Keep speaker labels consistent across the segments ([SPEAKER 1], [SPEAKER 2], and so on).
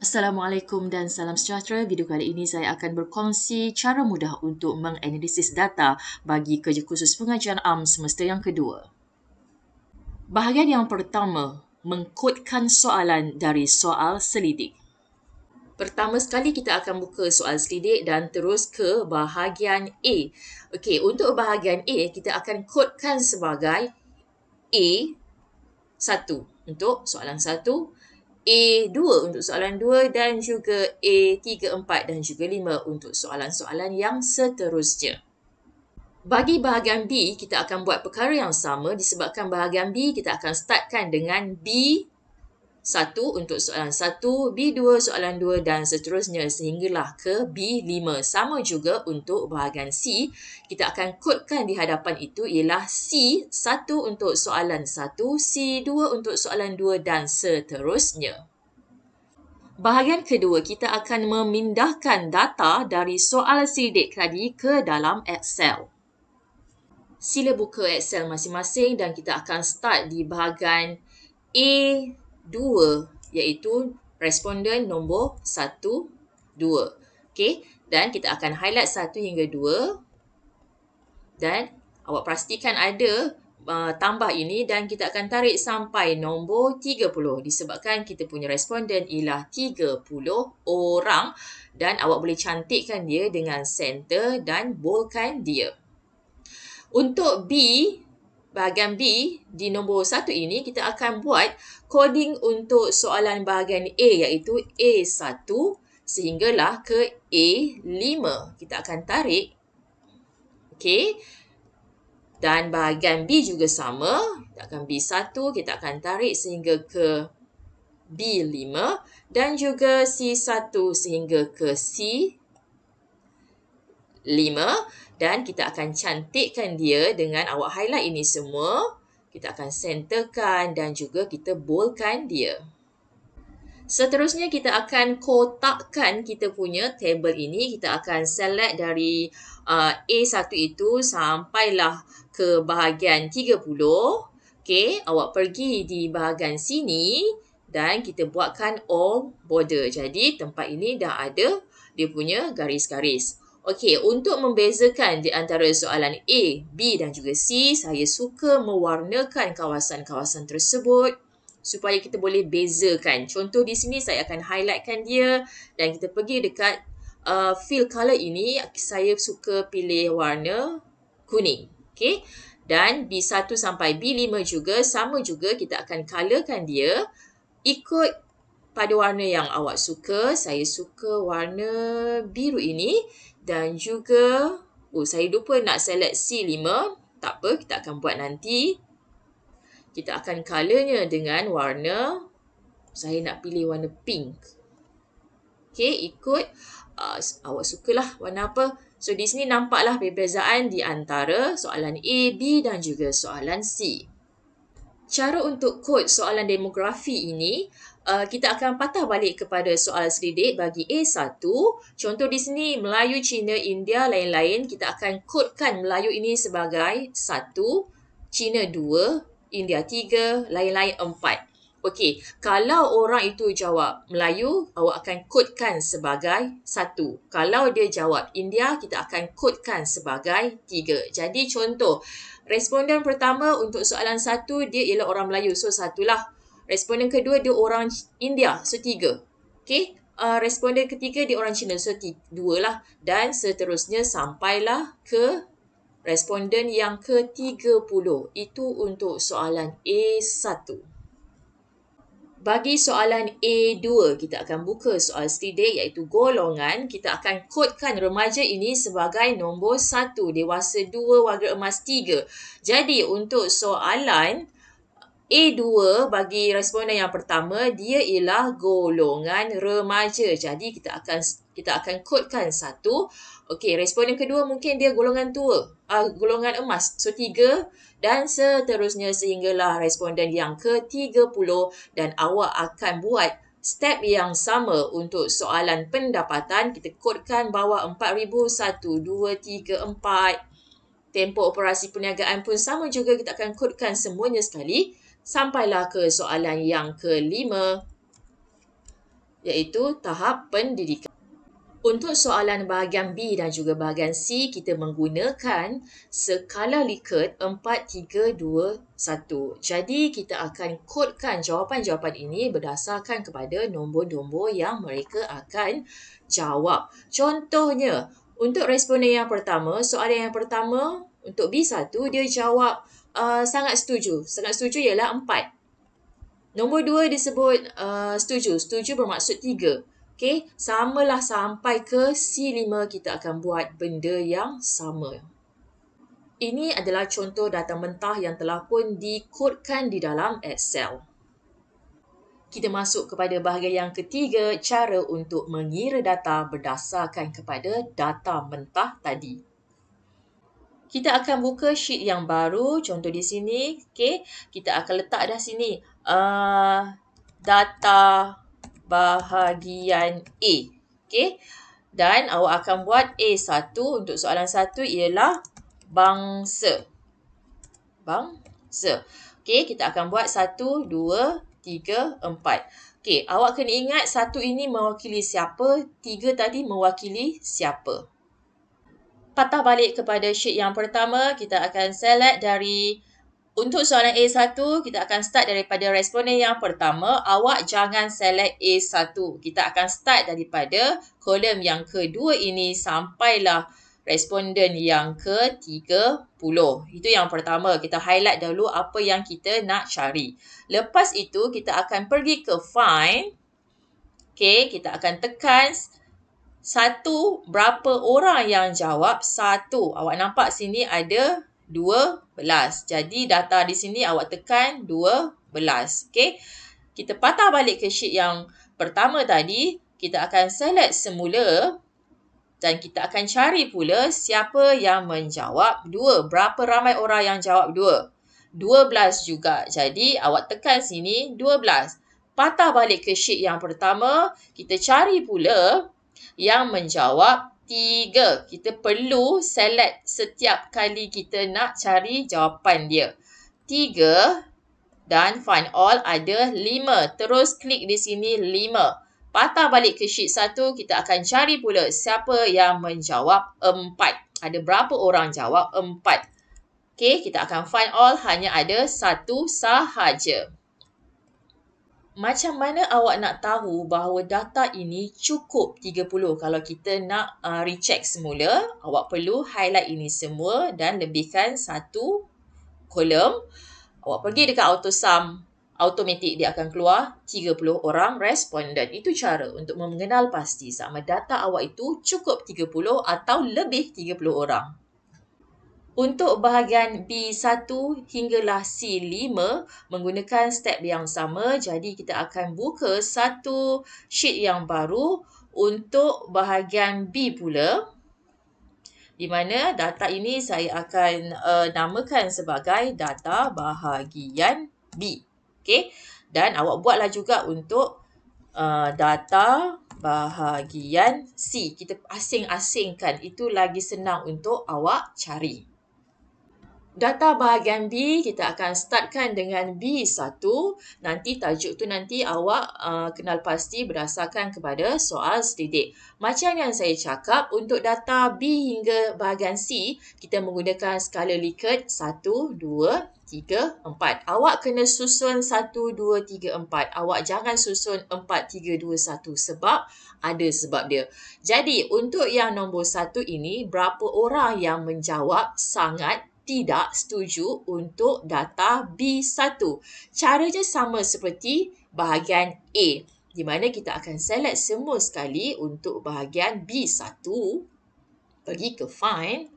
[SPEAKER 1] Assalamualaikum dan salam sejahtera. Video kali ini saya akan berkongsi cara mudah untuk menganalisis data bagi kerja khusus pengajian am semester yang kedua. Bahagian yang pertama, mengkodkan soalan dari soal selidik. Pertama sekali kita akan buka soal selidik dan terus ke bahagian A. Okey, untuk bahagian A kita akan kodkan sebagai A1 untuk soalan 1, A2 untuk soalan 2 dan juga A3, 4 dan juga 5 untuk soalan-soalan yang seterusnya. Bagi bahagian B, kita akan buat perkara yang sama disebabkan bahagian B kita akan startkan dengan B1 untuk soalan 1, B2 soalan 2 dan seterusnya sehinggalah ke B5. Sama juga untuk bahagian C, kita akan kodkan di hadapan itu ialah C1 untuk soalan 1, C2 untuk soalan 2 dan seterusnya. Bahagian kedua, kita akan memindahkan data dari soal selidik tadi ke dalam Excel. Sila buka Excel masing-masing dan kita akan start di bahagian A2 iaitu responden nombor 1, 2. Okey, dan kita akan highlight 1 hingga 2 dan awak pastikan ada tambah ini dan kita akan tarik sampai nombor 30 disebabkan kita punya responden ialah 30 orang dan awak boleh cantikkan dia dengan center dan boldkan dia. Untuk bahagian B di nombor 1 ini kita akan buat coding untuk soalan bahagian A iaitu A1 sehinggalah ke A5. Kita akan tarik. Okey. Dan bahagian B juga sama. Kita akan B1, kita akan tarik sehingga ke B5 dan juga C1 sehingga ke C5 dan kita akan cantikkan dia dengan awak highlight ini semua. Kita akan centerkan dan juga kita boldkan dia. Seterusnya kita akan kotakkan kita punya table ini. Kita akan select dari A1 itu sampailah ke bahagian 30. Okey, awak pergi di bahagian sini dan kita buatkan all border. Jadi tempat ini dah ada dia punya garis-garis. Okey, untuk membezakan di antara soalan A, B dan juga C, saya suka mewarnakan kawasan-kawasan tersebut supaya kita boleh bezakan. Contoh di sini saya akan highlightkan dia dan kita pergi dekat fill color ini, saya suka pilih warna kuning. Okey. Dan B1 sampai B5 juga sama juga kita akan colorkan dia ikut pada warna yang awak suka. Saya suka warna biru ini dan juga saya lupa nak select C5. Tak apa, kita akan buat nanti. Kita akan colornya dengan warna, saya nak pilih warna pink. Okey, ikut awak sukalah warna apa. So, di sini nampaklah perbezaan di antara soalan A, B dan juga soalan C. Cara untuk kod soalan demografi ini, kita akan patah balik kepada soal selidik bagi A1. Contoh di sini Melayu, Cina, India, lain-lain. Kita akan kodkan Melayu ini sebagai 1, Cina 2, India 3, lain-lain 4. Okey, kalau orang itu jawab Melayu, awak akan kodkan sebagai 1. Kalau dia jawab India, kita akan kodkan sebagai 3. Jadi contoh, responden pertama untuk soalan 1, dia ialah orang Melayu, so 1 lah. Responden kedua, dia orang India, so 3. Okey, responden ketiga, dia orang Cina, so 2 lah. Dan seterusnya sampailah ke responden yang ke-30. Itu untuk soalan A1. Bagi soalan A2, kita akan buka soal selidik iaitu golongan. Kita akan kodkan remaja ini sebagai nombor 1, dewasa 2, warga emas 3. Jadi untuk soalan A2 bagi responden yang pertama, dia ialah golongan remaja. Jadi kita akan kodkan 1. Okey, responden kedua mungkin dia golongan tua, golongan emas. So 3 dan seterusnya sehinggalah responden yang ke-30 dan awak akan buat step yang sama untuk soalan pendapatan. Kita kodkan bawah 4,000, 1, 2, 3, 4. tempoh operasi perniagaan pun sama juga, kita akan kodkan semuanya sekali. Sampailah ke soalan yang kelima, iaitu tahap pendidikan. Untuk soalan bahagian B dan juga bahagian C, kita menggunakan skala Likert 4, 3, 2, 1. Jadi, kita akan kodkan jawapan-jawapan ini berdasarkan kepada nombor-nombor yang mereka akan jawab. Contohnya, untuk responden yang pertama, soalan yang pertama untuk B1, dia jawab sangat setuju. Sangat setuju ialah 4. Nombor 2 disebut setuju. Setuju bermaksud 3. Okey, samalah sampai ke C5 kita akan buat benda yang sama. Ini adalah contoh data mentah yang telah pun dikodkan di dalam Excel. Kita masuk kepada bahagian yang ketiga, cara untuk mengira data berdasarkan kepada data mentah tadi. Kita akan buka sheet yang baru, contoh di sini. Okey, kita akan letak dah sini data bahagian A. Okey. Dan awak akan buat A1 untuk soalan 1 ialah bangsa. Bangsa. Okey, kita akan buat 1, 2, 3, 4. Okey, awak kena ingat 1 ini mewakili siapa, 3 tadi mewakili siapa. Patah balik kepada sheet yang pertama, kita akan select dari untuk soalan A1, kita akan start daripada responden yang pertama. Awak jangan select A1. Kita akan start daripada kolom yang kedua ini sampailah responden yang ke-30. Itu yang pertama. Kita highlight dahulu apa yang kita nak cari. Lepas itu, kita akan pergi ke find. Okay, kita akan tekan 1, berapa orang yang jawab 1. Awak nampak sini ada 12. Jadi data di sini awak tekan 12. Okey. Kita patah balik ke sheet yang pertama tadi. Kita akan select semula. Dan kita akan cari pula siapa yang menjawab 2. Berapa ramai orang yang jawab 2? 12 juga. Jadi awak tekan sini 12. Patah balik ke sheet yang pertama. Kita cari pula yang menjawab 3. Kita perlu select setiap kali kita nak cari jawapan dia. 3 dan find all ada 5. Terus klik di sini 5. Patah balik ke sheet 1, kita akan cari pula siapa yang menjawab 4. Ada berapa orang jawab 4. Okey, kita akan find all, hanya ada 1 sahaja. Macam mana awak nak tahu bahawa data ini cukup 30? Kalau kita nak recheck semula, awak perlu highlight ini semua dan lebihkan 1 kolom. Awak pergi dekat AutoSum, automatik dia akan keluar 30 orang responden. Itu cara untuk mengenal pasti sama data awak itu cukup 30 atau lebih 30 orang. Untuk bahagian B1 hinggalah C5 menggunakan step yang sama. Jadi kita akan buka satu sheet yang baru untuk bahagian B pula. Di mana data ini saya akan namakan sebagai data bahagian B. Okey. Dan awak buatlah juga untuk data bahagian C. Kita asing-asingkan. Itu lagi senang untuk awak cari. Data bahagian B, kita akan startkan dengan B1. Nanti tajuk tu nanti awak kenal pasti berdasarkan kepada soal selidik. Macam yang saya cakap, untuk data B hingga bahagian C, kita menggunakan skala Likert 1, 2, 3, 4. Awak kena susun 1, 2, 3, 4. Awak jangan susun 4, 3, 2, 1 sebab ada sebab dia. Jadi, untuk yang nombor 1 ini, berapa orang yang menjawab sangat tidak setuju untuk data B1. Caranya sama seperti bahagian A, di mana kita akan select semua sekali untuk bahagian B1. Pergi ke find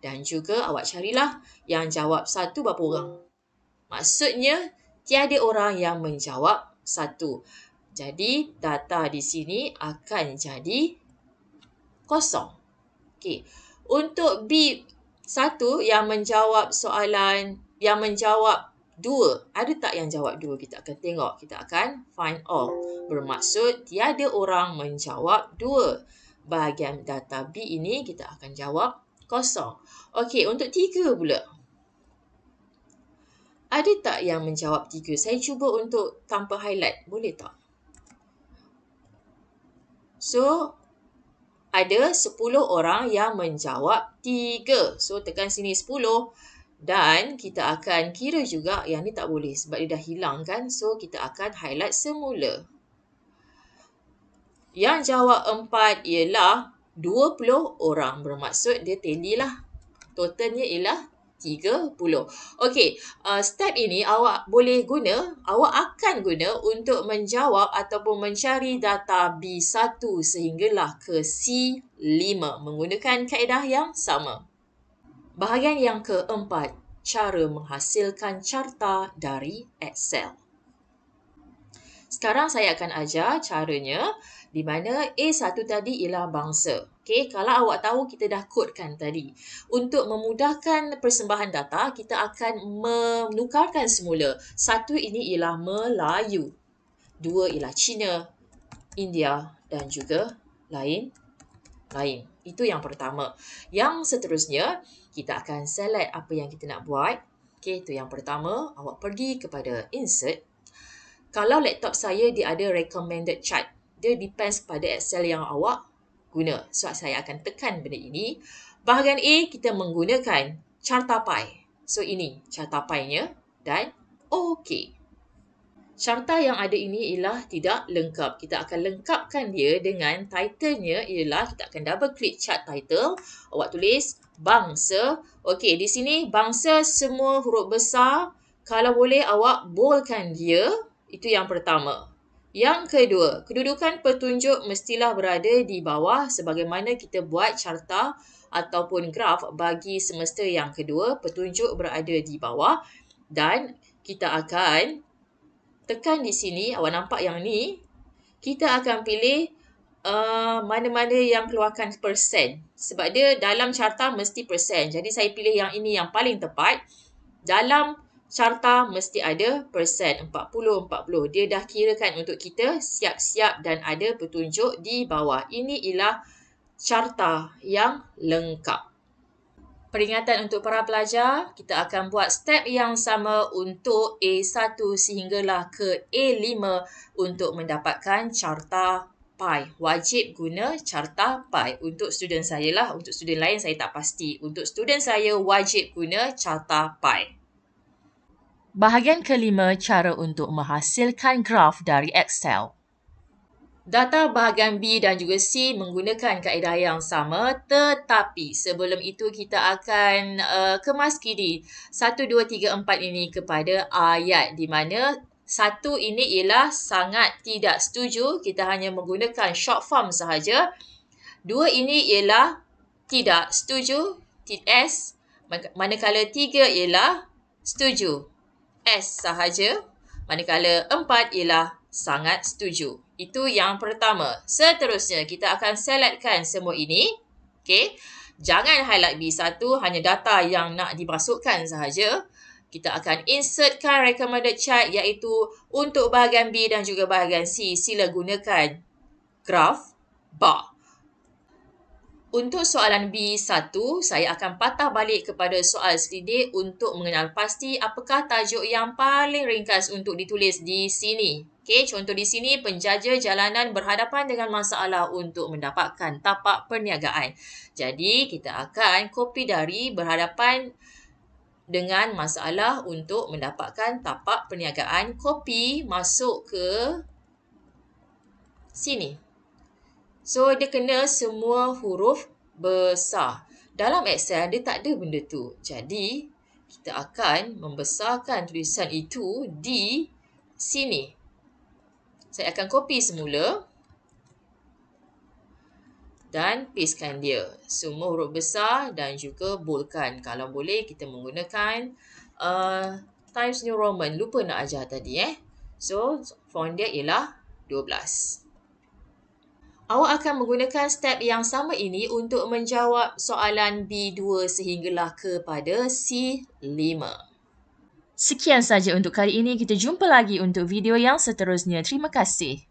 [SPEAKER 1] dan juga awak carilah yang jawab 1 berapa orang. Maksudnya, tiada orang yang menjawab 1. Jadi, data di sini akan jadi kosong. Okey. Untuk B1 yang menjawab soalan, yang menjawab 2. Ada tak yang jawab 2? Kita akan tengok. Kita akan find all. Bermaksud tiada orang menjawab 2. Bahagian data B ini kita akan jawab kosong. Okey, untuk 3 pula. Ada tak yang menjawab 3? Saya cuba untuk tanpa highlight. Boleh tak? So, ada 10 orang yang menjawab 3. So, tekan sini 10. Dan kita akan kira juga yang ni tak boleh sebab dia dah hilang kan. So, kita akan highlight semula. Yang jawab 4 ialah 20 orang. Bermaksud dia tally lah. Totalnya ialah 30. Okey, step ini awak boleh guna, awak akan guna untuk menjawab ataupun mencari data B1 sehinggalah ke C5 menggunakan kaedah yang sama. Bahagian yang keempat, cara menghasilkan carta dari Excel. Sekarang saya akan ajar caranya di mana A1 tadi ialah bangsa. Okey, kalau awak tahu kita dah kodkan tadi. Untuk memudahkan persembahan data, kita akan menukarkan semula. 1 ini ialah Melayu. 2 ialah Cina, India dan juga lain. Itu yang pertama. Yang seterusnya, kita akan select apa yang kita nak buat. Okey, itu yang pertama. Awak pergi kepada Insert. Kalau laptop saya dia ada recommended chart, dia depends pada Excel yang awak guna. So, saya akan tekan benda ini. Bahagian A, kita menggunakan carta pie. So, ini carta pie-nya dan OK. Carta yang ada ini ialah tidak lengkap. Kita akan lengkapkan dia dengan title-nya ialah, kita akan double klik chart title. Awak tulis bangsa. Okey, di sini bangsa semua huruf besar. Kalau boleh awak boldkan dia. Itu yang pertama. Yang kedua, kedudukan petunjuk mestilah berada di bawah sebagaimana kita buat carta ataupun graf bagi semester yang kedua. Petunjuk berada di bawah dan kita akan tekan di sini. Awak nampak yang ni? Kita akan pilih mana-mana yang keluarkan persen. Sebab dia dalam carta mesti persen. Jadi saya pilih yang ini yang paling tepat. Dalam carta mesti ada persen 40-40. Dia dah kirakan untuk kita siap-siap dan ada petunjuk di bawah. Ini ialah carta yang lengkap. Peringatan untuk para pelajar, kita akan buat step yang sama untuk A1 sehinggalah ke A5 untuk mendapatkan carta pie. Wajib guna carta pie. Untuk student saya lah, untuk student lain saya tak pasti. Untuk student saya wajib guna carta pie. Bahagian kelima, cara untuk menghasilkan graf dari Excel. Data bahagian B dan juga C menggunakan kaedah yang sama, tetapi sebelum itu kita akan kemas kiri 1, 2, 3, 4 ini kepada ayat di mana 1 ini ialah sangat tidak setuju, kita hanya menggunakan short form sahaja. 2 ini ialah tidak setuju, S, manakala 3 ialah setuju, S sahaja, manakala 4 ialah sangat setuju. Itu yang pertama. Seterusnya, kita akan selectkan semua ini. Okey. Jangan highlight B1, hanya data yang nak dimasukkan sahaja. Kita akan insertkan recommended chart iaitu untuk bahagian B dan juga bahagian C, sila gunakan graf bar. Untuk soalan B1, saya akan patah balik kepada soal selidik untuk mengenal pasti apakah tajuk yang paling ringkas untuk ditulis di sini. Okey, contoh di sini, penjaja jalanan berhadapan dengan masalah untuk mendapatkan tapak perniagaan. Jadi, kita akan copy dari berhadapan dengan masalah untuk mendapatkan tapak perniagaan. Copy, masuk ke sini. So, dia kena semua huruf besar. Dalam Excel, dia tak ada benda tu. Jadi, kita akan membesarkan tulisan itu di sini. Saya akan copy semula. Dan pastekan dia. Semua huruf besar dan juga boldkan. Kalau boleh, kita menggunakan Times New Roman. Lupa nak ajar tadi. So, font dia ialah 12. Awak akan menggunakan step yang sama ini untuk menjawab soalan B2 sehinggalah kepada C5. Sekian saja untuk kali ini. Kita jumpa lagi untuk video yang seterusnya. Terima kasih.